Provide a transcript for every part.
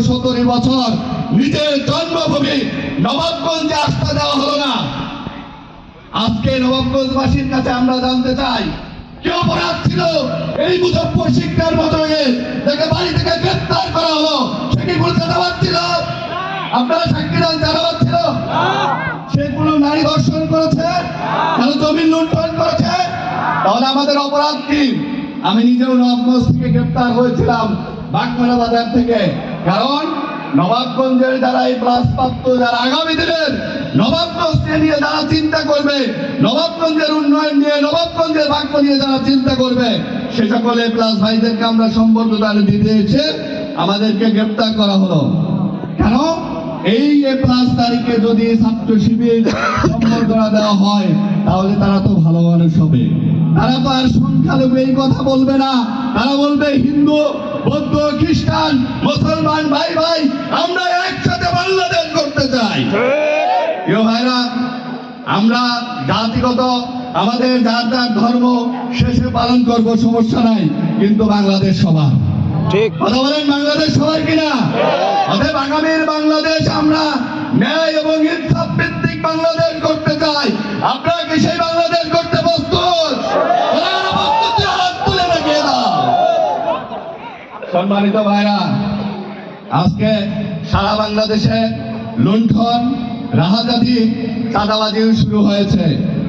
17 বছর নিজের জন্মভূমি নবাবগঞ্জে আস্থা দেওয়া হলো না। আজকে নবাবগঞ্জবাসীর কাছে আমরা জানতে চাই, কি অপরাধ ছিল এই মুজফ্ফর শিকদার মতো যাকে বাড়ি থেকে গ্রেফতার করা হলো? সে কি কোনো চাঁদাবাজ ছিল? আপনারা সাক্ষী দেন, চাঁদাবাজ ছিল? সে কোনো নারী ধর্ষণ করেছে? কেন জমি লুণ্ঠন করেছে? তাহলে আমাদের অপরাধ কি? আমি নিজেও নবাবগঞ্জ থেকে গ্রেফতার হয়েছিলাম, বাগমারা বাজার থেকে। কারণ নবাবগঞ্জের যারা এই প্রাপ্ত, যারা আগামী দিনের নবাবগঞ্জকে নিয়ে যারা চিন্তা করবে, নবাবগঞ্জের উন্নয়ন নিয়ে, নবাবগঞ্জের ভাগ্য নিয়ে যারা চিন্তা করবে, সে সকল প্লাস ভাইদেরকে আমরা সম্বর্ধনা দিতে এসে আমাদেরকে গ্রেফতার করা হলো। কেন? এই প্লাস তারিখে যদি ছাত্র শিবির সম্বর্ধনা দেওয়া হয়, তাহলে তারা তো ভালো মানুষ হবে। তারা তো আর সংখ্যালঘু এই কথা বলবে না, তারা বলবে হিন্দু, বৌদ্ধ, খ্রিস্টান, মুসলমান ভাই ভাই আমরা একসাথে বাংলাদেশ করতে চাই। প্রিয় ভাইরা, আমরা জাতিগত আমাদের যার যার ধর্ম শেষে পালন করব, সমস্যা নাই, কিন্তু বাংলাদেশ সবার। ঠিক কথা বলেন, বাংলাদেশ সবার কিনা? অতএব আগামীর বাংলাদেশ আমরা ন্যায় এবং ইনসাফ ভিত্তিক বাংলাদেশ করতে চাই। আপনারা কি সেই বাংলাদেশ করতে প্রস্তুত? সম্মানিত ভাইরা, আজকে সারা বাংলাদেশে লুণ্ঠন, রাহাজানি, চাঁদাবাজিও শুরু হয়েছে।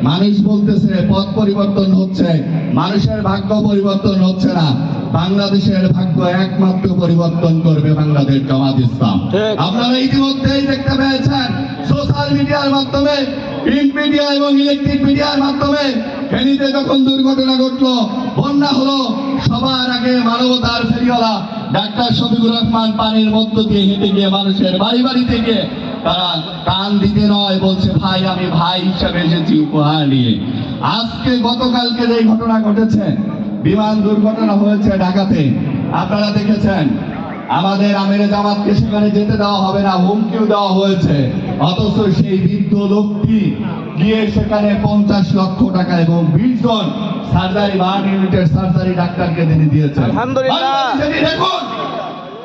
মানুষ বলতেছে পথ পরিবর্তন হচ্ছে, মানুষের ভাগ্য পরিবর্তন হচ্ছে না। বাংলাদেশের ভাগ্য একমাত্র পরিবর্তন করবে বাংলাদেশ জামাত ইসলাম। আপনারা ইতিমধ্যেই দেখতে পেয়েছেন সোশ্যাল মিডিয়ার মাধ্যমে, প্রিন্ট মিডিয়া এবং ইলেকট্রিক মিডিয়ার মাধ্যমে, ফেনীতে যখন দুর্ঘটনা ঘটলো, বন্যা হলো, সবার আগে মানবতার ফেরিওয়ালা ডাক্তার শফিকুর রহমান পানির মধ্য দিয়ে হেঁটে গিয়ে মানুষের বাড়ি বাড়ি থেকে তারা কান দিতে নয়, বলছে ভাই আমি ভাই হিসাবে এসেছি উপহার নিয়ে। আজকে গতকালকে এই ঘটনা ঘটেছে, বিমান দুর্ঘটনা হয়েছে ঢাকাতে, আপনারা দেখেছেন। আমাদের আমিরে জামাতকে সেখানে যেতে দেওয়া হবে না, হুমকিও দেওয়া হয়েছে। অথচ সেই বৃদ্ধ লোকটি গিয়ে সেখানে 50 লক্ষ টাকা এবং 20 জন সার্জারি, 1 ইউনিটের সার্জারি ডাক্তারকে দিয়ে দিয়েছে। আলহামদুলিল্লাহ। দেখুন,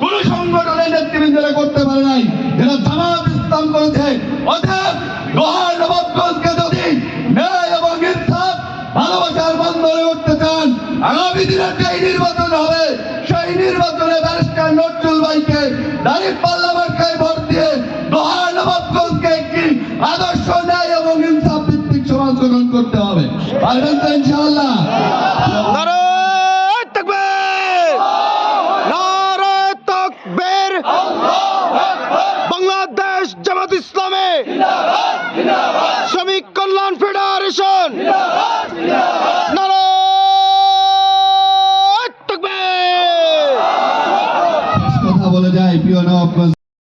কোন সংগঠনের নেতৃবৃন্দরা করতে পারে নাই, যারা জামাত ইসলাম করেছে। অতএব লোহার নবাবগঞ্জকে যদি ন্যায় এবং ইনসাফ ভালোবাসার বন্ধনে করতে চান, আগামী দিনের যে নির্বাচন হবে, সেই নির্বাচনে ব্যারিস্টার নজরুল ভাইকে দাঁড়িপাল্লা মার্কায় ভোট দিয়ে লোহার নবাবগঞ্জকে একটি আদর্শ ন্যায় এবং ইনসাফ ভিত্তিক সমাজ গঠন করতে হবে। পারবেন তো ইনশাআল্লাহ? বাংলাদেশ জামাত ইসলামে শ্রমিক কল্যাণ ফেডারেশন কথা বলে যায় প্রিয় নবাবগঞ্জ।